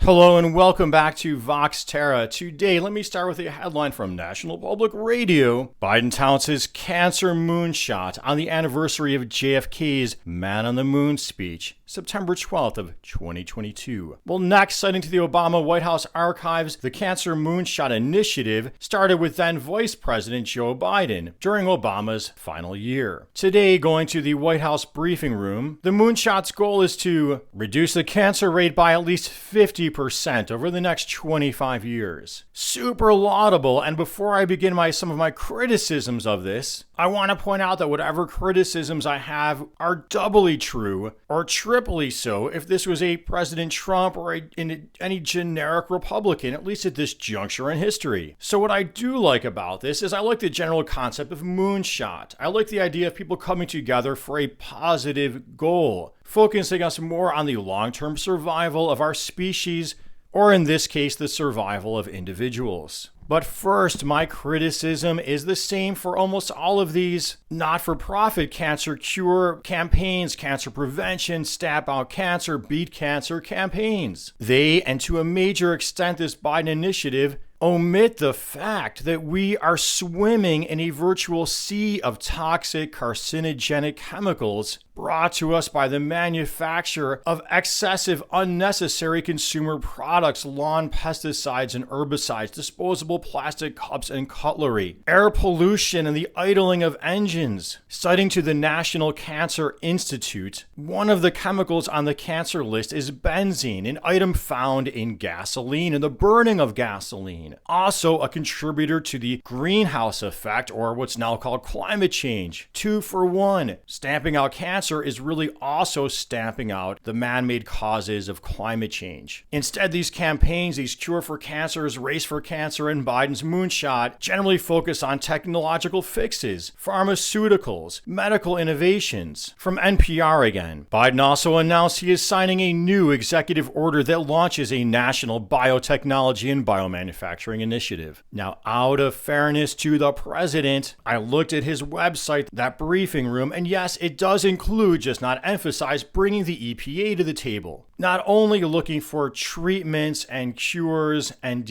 Hello and welcome back to Vox Terra. Today, let me start with a headline from National Public Radio. Biden touts his cancer moonshot on the anniversary of JFK's Man on the Moon speech, September 12th of 2022. Well, next, citing to the Obama White House archives, the Cancer Moonshot Initiative started with then Vice President Joe Biden during Obama's final year. Today, going to the White House briefing room, the moonshot's goal is to reduce the cancer rate by at least 50% over the next 25 years. Super laudable, and before I begin some of my criticisms of this, I want to point out that whatever criticisms I have are doubly true or triply so if this was a President Trump or any generic Republican, at least at this juncture in history. So what I do like about this is I like the general concept of moonshot. I like the idea of people coming together for a positive goal, focusing us more on the long-term survival of our species, or in this case, the survival of individuals. But first, my criticism is the same for almost all of these not-for-profit cancer cure campaigns, cancer prevention, stamp out cancer, beat cancer campaigns. They, and to a major extent this Biden initiative, omit the fact that we are swimming in a virtual sea of toxic carcinogenic chemicals brought to us by the manufacturer of excessive, unnecessary consumer products, lawn pesticides and herbicides, disposable plastic cups and cutlery, air pollution, and the idling of engines. Citing to the National Cancer Institute, one of the chemicals on the cancer list is benzene, an item found in gasoline and the burning of gasoline. Also a contributor to the greenhouse effect, or what's now called climate change. 2 for 1. Stamping out cancer is really also stamping out the man-made causes of climate change. Instead, these campaigns, these Cure for Cancers, Race for Cancer, and Biden's Moonshot generally focus on technological fixes, pharmaceuticals, medical innovations. From NPR again, Biden also announced he is signing a new executive order that launches a national biotechnology and biomanufacturing initiative. Now, out of fairness to the president, I looked at his website, that briefing room, and yes, it does include, just not emphasize, bringing the EPA to the table. Not only looking for treatments and cures and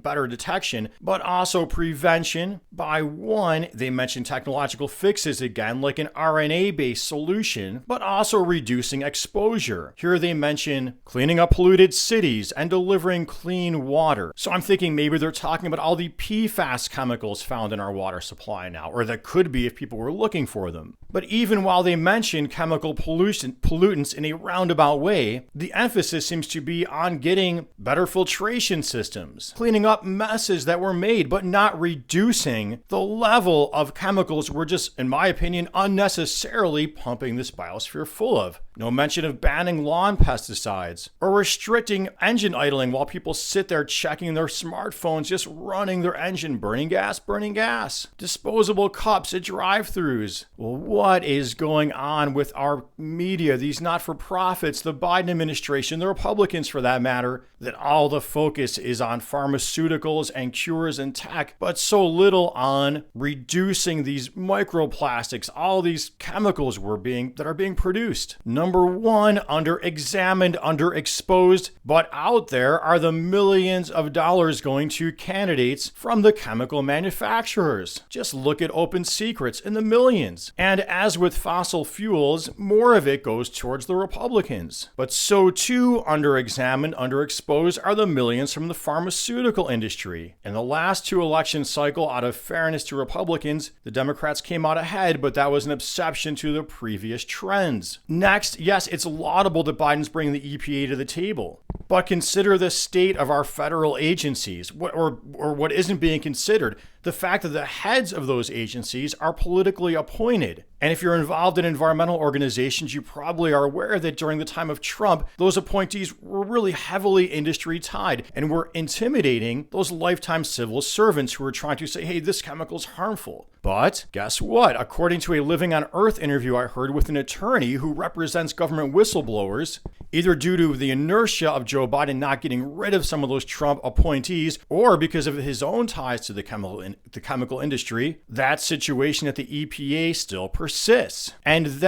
better detection, but also prevention. By one, they mention technological fixes again, like an RNA-based solution, but also reducing exposure. Here they mention cleaning up polluted cities and delivering clean water. So I'm thinking maybe they're talking about all the PFAS chemicals found in our water supply now, or that could be if people were looking for them. But even while they mention chemical pollutants in a roundabout way, the emphasis seems to be on getting better filtration systems, cleaning up messes that were made, but not reducing the level of chemicals we're just, in my opinion, unnecessarily pumping this biosphere full of. No mention of banning lawn pesticides or restricting engine idling while people sit there checking their smartphones, just running their engine, burning gas. Disposable cups at drive-thrus. Well, what is going on with our media, these not-for-profits, the Biden administration, the Republicans for that matter, that all the focus is on pharmaceuticals and cures and tech, but so little on reducing these microplastics, all these chemicals that are being produced. Number one, underexamined, underexposed, but out there are the millions of dollars going to candidates from the chemical manufacturers. Just look at Open Secrets in the millions. And as with fossil fuels, more of it goes towards the Republicans. But so too underexamined, underexposed are the millions from the pharmaceutical industry. In the last two election cycle, out of fairness to Republicans, the Democrats came out ahead, but that was an exception to the previous trends. Next, yes, it's laudable that Biden's bringing the EPA to the table. But consider the state of our federal agencies, or what isn't being considered, the fact that the heads of those agencies are politically appointed. And if you're involved in environmental organizations, you probably are aware that during the time of Trump, those appointees were really heavily industry tied and were intimidating those lifetime civil servants who were trying to say, hey, this chemical's harmful. But guess what? According to a Living on Earth interview I heard with an attorney who represents government whistleblowers, either due to the inertia of Joe Biden not getting rid of some of those Trump appointees or because of his own ties to the chemical in the chemical industry, that situation at the EPA still persists. And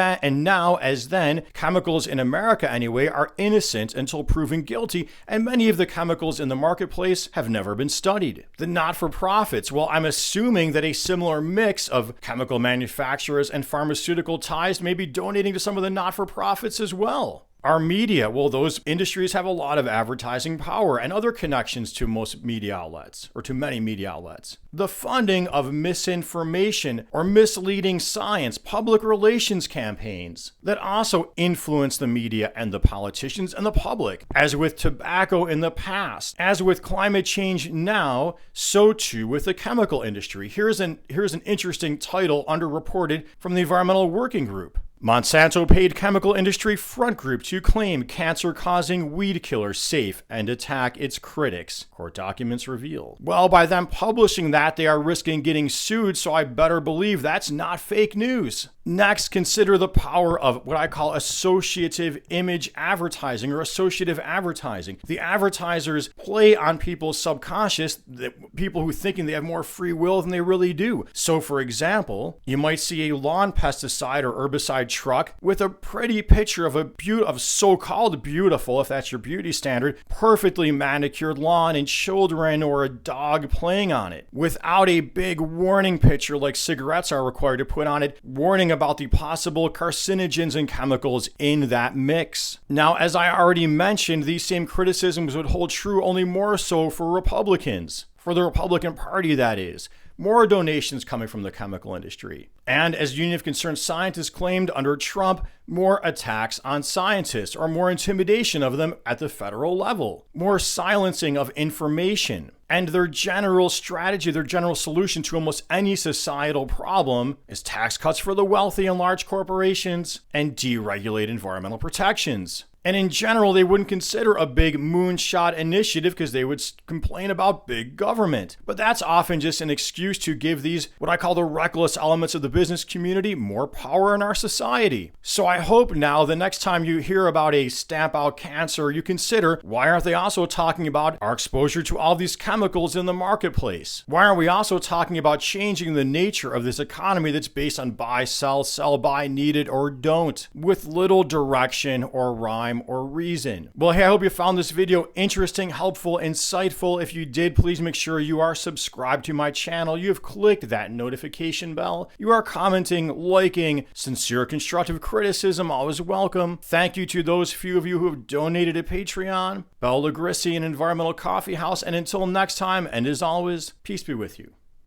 now, as then, chemicals in America anyway are innocent until proven guilty, and many of the chemicals in the marketplace have never been studied. The not-for-profits, well, I'm assuming that a similar mix of chemical manufacturers and pharmaceutical ties may be donating to some of the not-for-profits as well. Our media, well, those industries have a lot of advertising power and other connections to most media outlets, or to many media outlets. The funding of misinformation or misleading science, public relations campaigns that also influence the media and the politicians and the public. As with tobacco in the past, as with climate change now, so too with the chemical industry. Here's an interesting title underreported from the Environmental Working Group. Monsanto paid chemical industry front group to claim cancer-causing Weedkiller safe and attack its critics, court documents reveal. Well, by them publishing that, they are risking getting sued, so I better believe that's not fake news. Next, consider the power of what I call associative image advertising or associative advertising. The advertisers play on people's subconscious, people who thinking they have more free will than they really do. So, for example, you might see a lawn pesticide or herbicide truck with a pretty picture of so-called beautiful, if that's your beauty standard, perfectly manicured lawn and children or a dog playing on it, without a big warning picture like cigarettes are required to put on it, warning about the possible carcinogens and chemicals in that mix. Now, as I already mentioned, these same criticisms would hold true, only more so for Republicans, for the Republican Party, that is. More donations coming from the chemical industry. And as Union of Concerned Scientists claimed under Trump, more attacks on scientists or more intimidation of them at the federal level. More silencing of information. And their general strategy, their general solution to almost any societal problem is tax cuts for the wealthy and large corporations and deregulate environmental protections. And in general, they wouldn't consider a big moonshot initiative because they would complain about big government. But that's often just an excuse to give these, what I call the reckless elements of the business community, more power in our society. So I hope now the next time you hear about a stamp out cancer, you consider, why aren't they also talking about our exposure to all these chemicals in the marketplace? Why aren't we also talking about changing the nature of this economy that's based on buy, sell, buy, need it or don't, with little direction or rhyme or reason? Well, hey, I hope you found this video interesting, helpful, insightful. If you did, please make sure you are subscribed to my channel. You have clicked that notification bell. You are commenting, liking, sincere constructive criticism, always welcome. Thank you to those few of you who have donated to Patreon, Bella Grissi and Environmental Coffee House. And until next time, and as always, peace be with you.